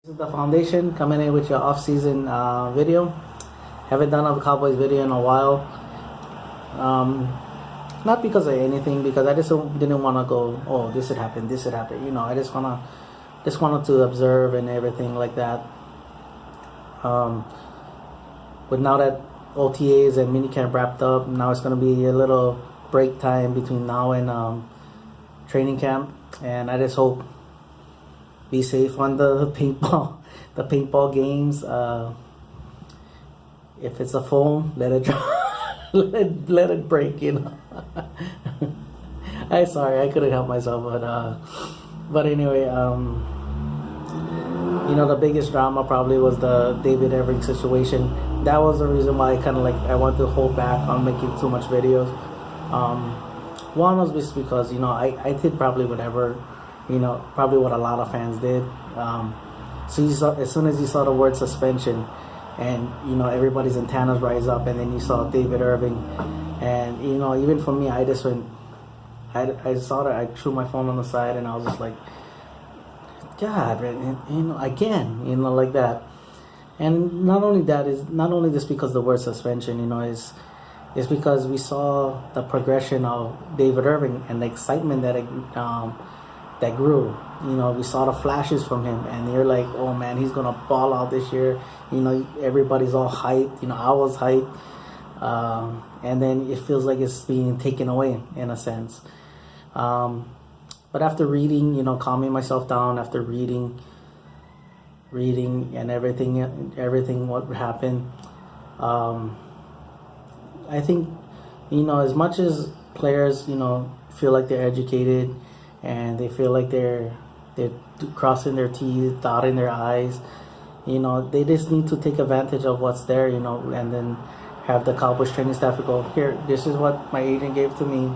This is the foundation coming in with your off-season video. Haven't done a Cowboys video in a while. Not because of anything, because I just didn't want to go, oh, this had happened, this had happened. You know, I just wanted to observe and everything like that. But now that OTAs and minicamp wrapped up, now it's going to be a little break time between now and training camp, and I just hope be safe on the paintball games. If it's a foam, let it drop. let it break, you know. I'm sorry, I couldn't help myself, but anyway, you know, the biggest drama probably was the David Irving situation. That was the reason why I wanted to hold back on making too much videos. One was just because, you know, I did probably whatever, you know, probably what a lot of fans did. So you saw, as soon as you saw the word suspension, and you know, everybody's antennas rise up, and then you saw David Irving, and you know, even for me, I just went, I saw that, I threw my phone on the side, and I was just like, God, and, you know, again, you know, like that. And not only just because the word suspension, you know, is because we saw the progression of David Irving and the excitement that that grew. You know, we saw the flashes from him, and you're like, oh man, he's gonna ball out this year. You know, everybody's all hyped. You know, I was hyped, and then it feels like it's being taken away in a sense. But after reading, you know, calming myself down after reading and everything what happened, I think, you know, as much as players, you know, feel like they're educated and they feel like they're crossing their T's, dotting their I's, you know, they just need to take advantage of what's there, you know, and then have the Cowboys training staff go, here, this is what my agent gave to me.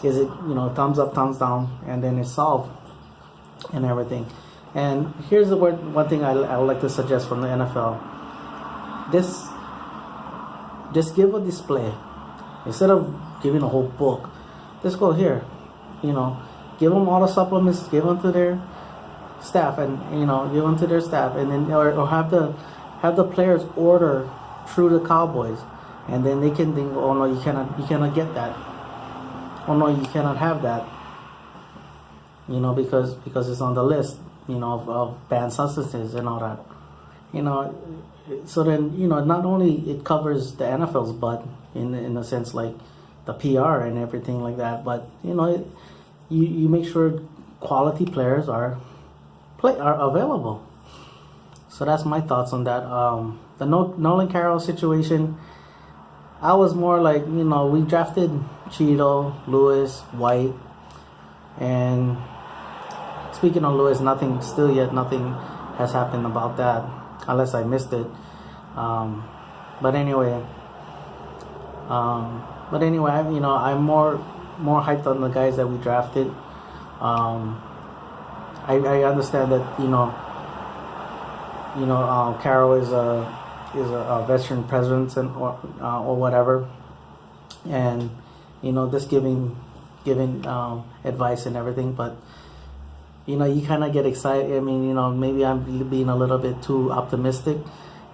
Is it, you know, thumbs up, thumbs down, and then it's solved and everything. And here's the one thing I would like to suggest from the NFL. Just give a display. Instead of giving a whole book, just go here, you know, give them all the supplements, give them to their staff, and you know, give them to their staff, and then or have the players order through the Cowboys, and then they can think, oh no, you cannot get that. Oh no, you cannot have that. You know, because it's on the list, you know, of banned substances and all that. You know, so then, you know, not only it covers the NFL's butt in a sense, like the PR and everything like that, but you know, you make sure quality players are available. So that's my thoughts on that. The Nolan Carroll situation, I was more like, you know, we drafted Cheeto, Lewis, White, and speaking of Lewis, nothing has happened about that, unless I missed it. But anyway, you know, I'm more hyped on the guys that we drafted. I understand that, you know, Carroll is a veteran presence and or whatever, and you know, just giving advice and everything. But you know, you kind of get excited. I mean, you know, maybe I'm being a little bit too optimistic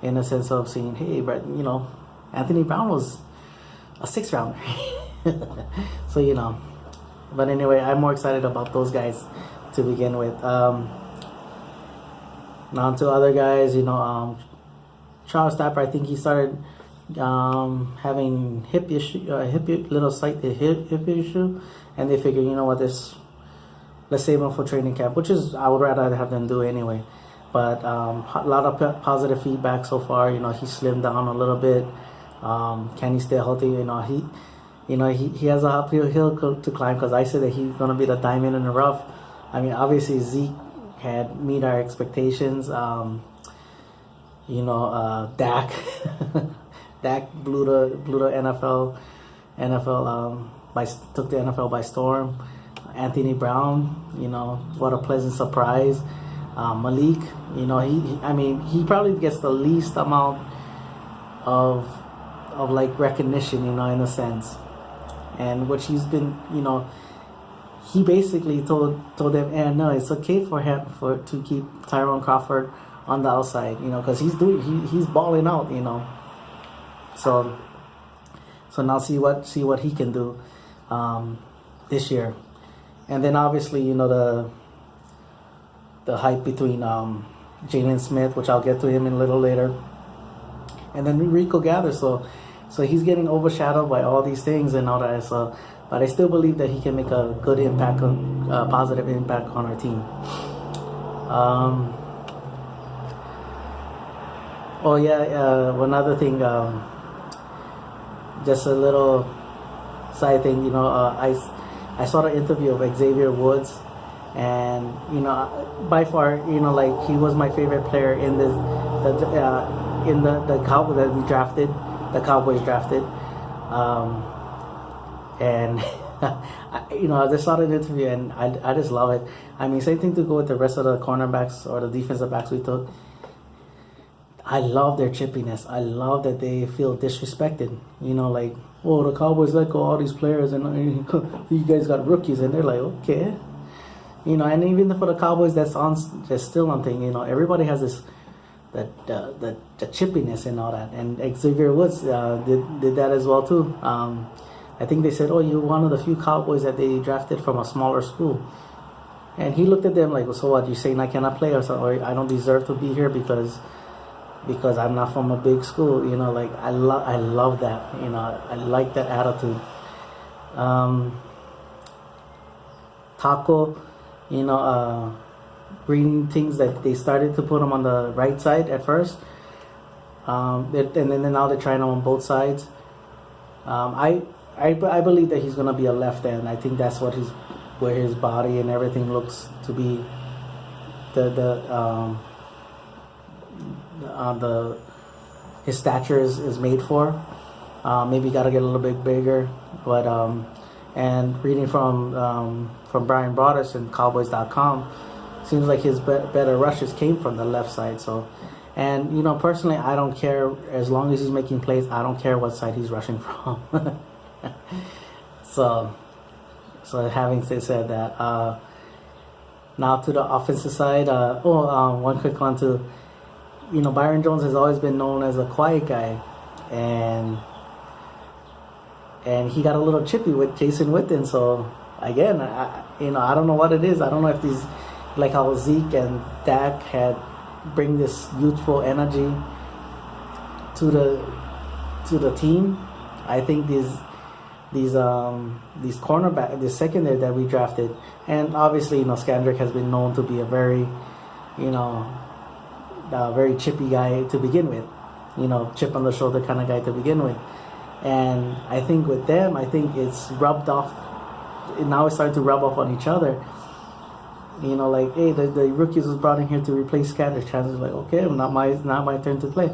in the sense of saying, hey, but you know, Anthony Brown was a 6th rounder. So, you know, but anyway, I'm more excited about those guys to begin with. Now to other guys, you know, Charles Tapper, I think he started having hip issue, hip issue, and they figured, you know what, let's save him for training camp, which is, I would rather have them do anyway. But a lot of positive feedback so far. You know, he slimmed down a little bit. Can he stay healthy? You know, he has a uphill hill to climb, because I said that he's going to be the diamond in the rough. I mean, obviously Zeke had meet our expectations. You know, Dak Dak blew the NFL took the NFL by storm. Anthony Brown, you know, what a pleasant surprise. Malik, you know, he probably gets the least amount of like recognition, you know, in a sense. And which he's been, you know, he basically told them, and no, it's okay for him to keep Tyrone Crawford on the outside, because he's balling out, So now see what he can do this year, and then obviously the hype between Jalen Smith, which I'll get to him in a little later, and then Rico Gather. So he's getting overshadowed by all these things and all that. So, but I still believe that he can make a good impact, positive impact on our team. One other thing, just a little side thing. I saw the interview of Xavier Woods, and by far, like, he was my favorite player in the Cowboys that we drafted, the Cowboys drafted, and I just saw the interview and I just love it. I mean, same thing to go with the rest of the cornerbacks or the defensive backs we took. I love their chippiness. I love that they feel disrespected. Like, oh, the Cowboys let go all these players and you guys got rookies, and they're like, okay. And even for the Cowboys, that's still on thing. Everybody has this the chippiness and all that. And Xavier Woods did that as well too. I think they said, oh, you're one of the few Cowboys that they drafted from a smaller school. And he looked at them like, well, so what? You saying I cannot play or I don't deserve to be here because I'm not from a big school? Like, I love that. I like that attitude. Taco, green things that they started to put him on the right side at first, and then now they're trying him on both sides. I believe that he's gonna be a left end. I think that's where his body and everything looks to be. His stature is made for. Maybe got to get a little bit bigger, but and reading from Brian Broaddus and Cowboys.com, seems like his better rushes came from the left side. So, and personally, I don't care as long as he's making plays. I don't care what side he's rushing from. So having said that, now to the offensive side. One quick one too. Byron Jones has always been known as a quiet guy, and he got a little chippy with Jason Witten. So again, I don't know what it is. I don't know if these, like how Zeke and Dak had bring this youthful energy to the team. I think these cornerback, the secondary that we drafted, and obviously Skandrick has been known to be a very very chippy guy to begin with, chip on the shoulder kind of guy to begin with. And I think with them, it's rubbed off. Now it's starting to rub off on each other. Like, hey, the rookies was brought in here to replace Skandrick. Chances like, okay, not my turn to play.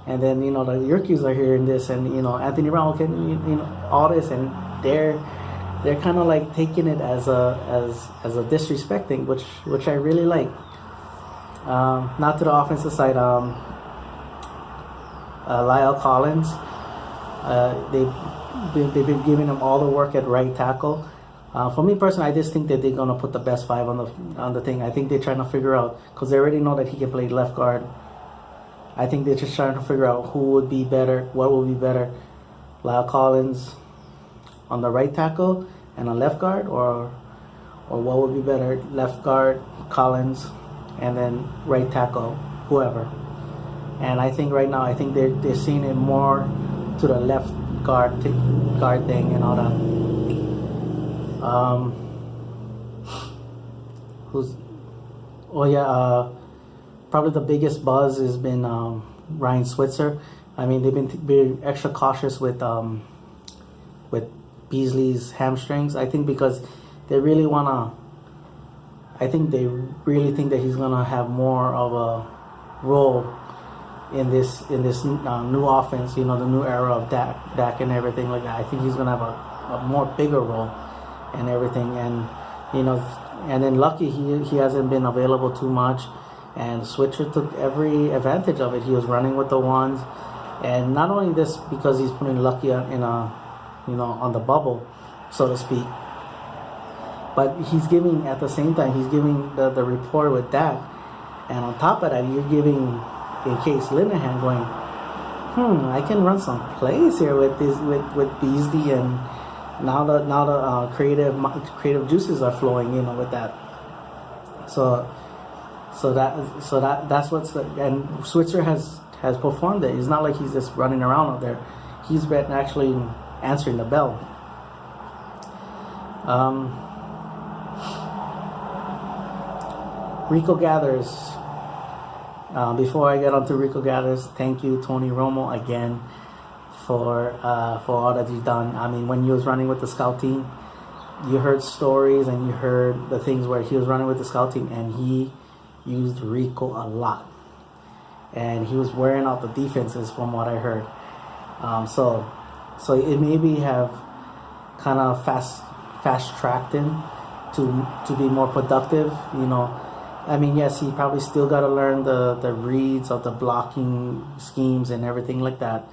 And then the rookies are hearing this, and Anthony Brown, okay, all this, and they're kind of like taking it as a disrespecting, which I really like. Not to the offensive side. Lyle Collins. They've been giving him all the work at right tackle. For me personally, I just think that they're gonna put the best five on the thing. I think they're trying to figure out, because they already know that he can play left guard. I think they're just trying to figure out who would be better, what would be better, Lyle Collins on the right tackle and a left guard, or what would be better, left guard Collins and then right tackle whoever. And I think right now, they're seeing it more to the left guard thing and all that. Probably the biggest buzz has been Ryan Switzer. I mean, they've been being extra cautious with Beasley's hamstrings. I think because they really they really think that he's gonna have more of a role in this new offense. The new era of Dak and everything like that. I think he's gonna have a more bigger role and everything. And and then lucky he hasn't been available too much. And Switzer took every advantage of it. He was running with the ones, and not only this because he's putting Lucky on the bubble, so to speak. But he's giving, at the same time, he's giving the rapport with Dak. And on top of that, you're giving in Case Linehan going, I can run some plays here with Beasley, and now the creative juices are flowing, with that. So that's and Switzer has performed it. It's not like he's just running around out there. He's been actually answering the bell. Rico Gathers. Before I get on to Rico Gathers, thank you, Tony Romo, again for all that you've done. I mean, when you was running with the scout team, you heard stories and you heard the things where he was running with the scout team and he used Rico a lot. And he was wearing out the defenses from what I heard. So it maybe have kind of fast tracked him to be more productive, I mean, yes, he probably still got to learn the reads of the blocking schemes and everything like that.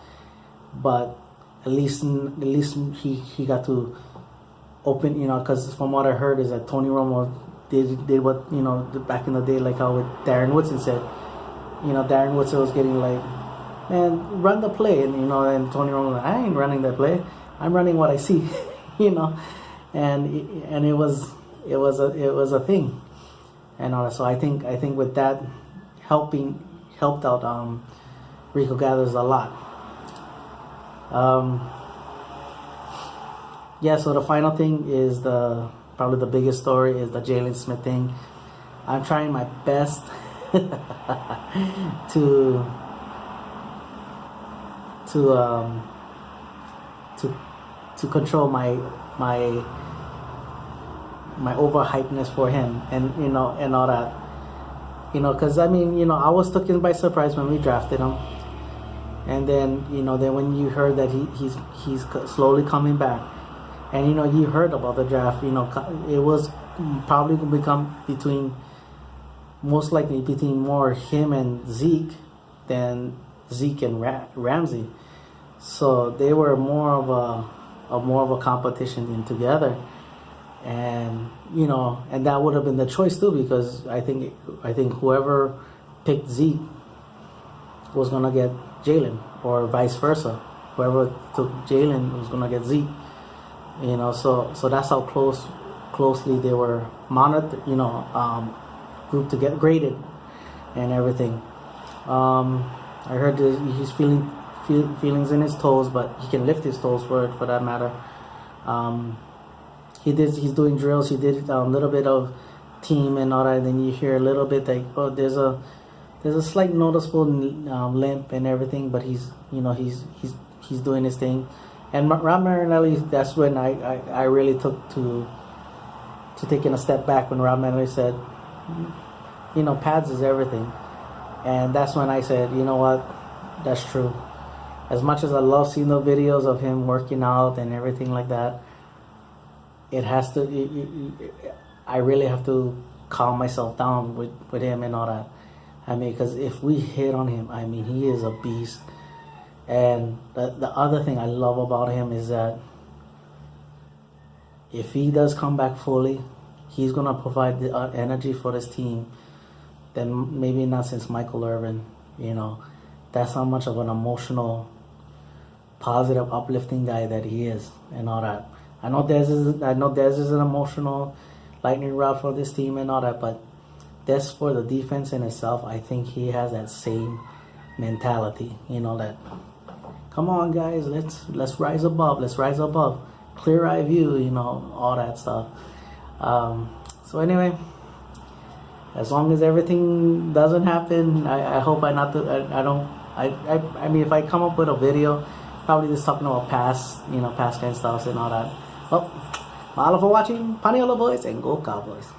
But at least he got to open, because from what I heard is that Tony Romo did what, back in the day, like how with Darren Woodson said, Darren Woodson was getting like, man, run the play. And, and Tony Romo was like, I ain't running that play. I'm running what I see, and it was a thing. And so I think with that helped out Rico Gathers a lot. So the final thing is probably the biggest story is the Jalen Smith thing. I'm trying my best to control my overhypeness for him, and and all that, because I mean, I was taken by surprise when we drafted him, and then then when you heard that he's slowly coming back, and you heard about the draft, it was probably going to become most likely between more him and Zeke than Zeke and Ramsey, so they were more of a competition together. And and that would have been the choice too, because I think whoever picked Zeke was gonna get Jalen, or vice versa. Whoever took Jalen was gonna get Zeke. So that's how closely they were monitored. Grouped to get graded and everything. I heard that he's feelings in his toes, but he can lift his toes for that matter. He's doing drills. He did a little bit of team and all that. And then you hear a little bit like, there's a slight noticeable limp and everything, but he's doing his thing. And Rob Marinelli, that's when I really took to taking a step back when Rob Marinelli said, pads is everything. And that's when I said, you know what, that's true. As much as I love seeing the videos of him working out and everything like that, it has to. I really have to calm myself down with him and all that. I mean, because if we hit on him, I mean, he is a beast. And the other thing I love about him is that if he does come back fully, he's gonna provide the energy for this team. Then maybe not since Michael Irvin. That's how much of an emotional, positive, uplifting guy that he is, and all that. I know Dez is an emotional lightning rod for this team and all that, but that's for the defense in itself. I think he has that same mentality. That, come on guys, let's rise above, clear eye view. All that stuff. So anyway, as long as everything doesn't happen, I hope I mean, if I come up with a video, probably just talking about past tense stuff and all that. Well, mahalo for watching. Paniolo boys, and go Cowboys.